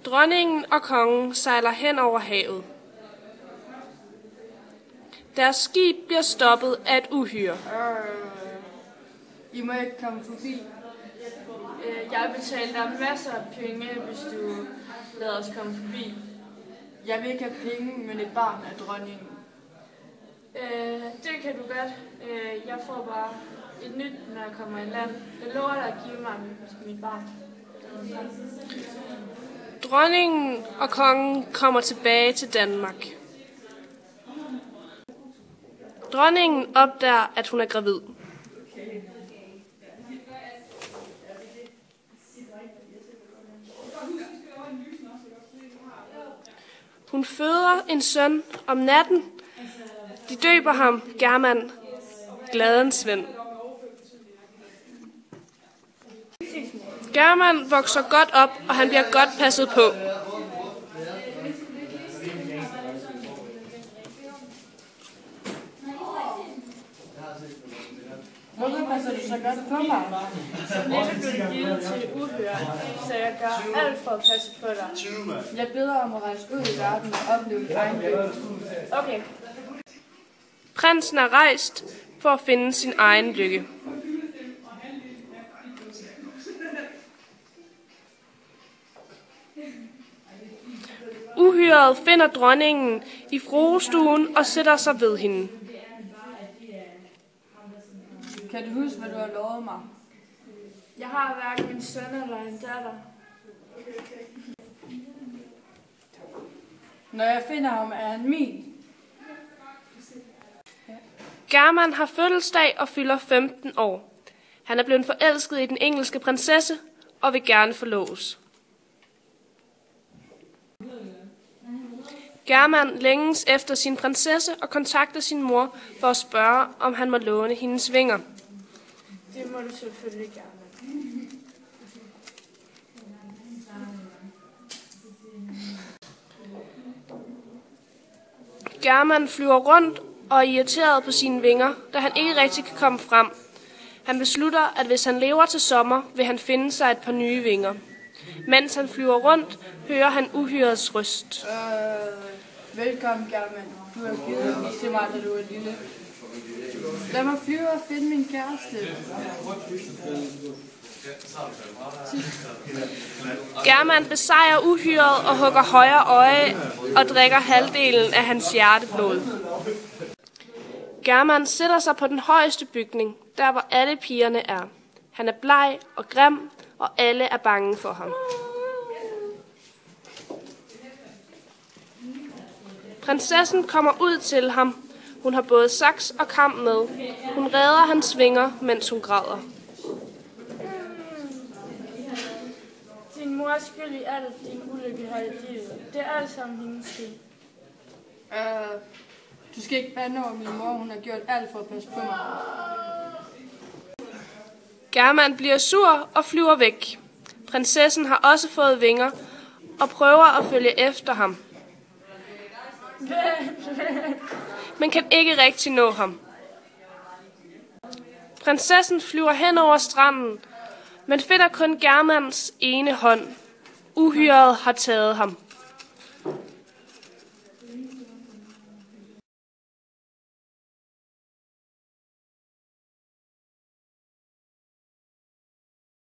Dronningen og kongen sejler hen over havet. Deres skib bliver stoppet af et uhyre. I må ikke komme forbi. Jeg betaler dig masser af penge, hvis du lader os komme forbi. Jeg vil ikke have penge, men et barn af dronningen. Det kan du godt. Jeg får bare et nyt, når jeg kommer i land. Jeg lover dig at give mig mit barn. Dronningen og kongen kommer tilbage til Danmark. Dronningen opdager, at hun er gravid. Hun føder en søn om natten. De døber ham German, gladens ven. German vokser godt op, og han bliver godt passet på. Hvorfor passer du så godt på mig? Som lidt er blevet givet til uhyre, så jeg gør alt for at passe på dig. Jeg beder om at rejse ud i verden og opleve egen lykke. Okay. Prinsen er rejst for at finde sin egen lykke. Uhyret finder dronningen i fruestuen og sætter sig ved hende. Kan du huske, hvad du har lovet mig? Jeg har hverken en søn eller en datter. Når jeg finder ham, er han min. German har fødselsdag og fylder 15 år. Han er blevet forelsket i den engelske prinsesse og vil gerne forloves. German længes efter sin prinsesse og kontakter sin mor for at spørge, om han må låne hendes vinger. Det må du selvfølgelig gerne. German flyver rundt og er irriteret på sine vinger, da han ikke rigtig kan komme frem. Han beslutter, at hvis han lever til sommer, vil han finde sig et par nye vinger. Mens han flyver rundt, hører han uhyrets røst. Velkommen, German. Du har givet til mig, da du var lille. Lad mig flyve og finde min kæreste. German besejrer uhyret og hugger højre øje og drikker halvdelen af hans hjerteblod. German sætter sig på den højeste bygning, der hvor alle pigerne er. Han er bleg og grim, og alle er bange for ham. Prinsessen kommer ud til ham. Hun har både saks og kam med. Hun redder hans vinger, mens hun græder. Din mor er skyld i alt din ulykke her i livet. Det er alt sammen hendes skyld. Du skal ikke bande over min mor. Hun har gjort alt for at passe på mig. German bliver sur og flyver væk. Prinsessen har også fået vinger og prøver at følge efter ham, men kan ikke rigtig nå ham. Prinsessen flyver hen over stranden, men finder kun Germans ene hånd. Uhyret har taget ham.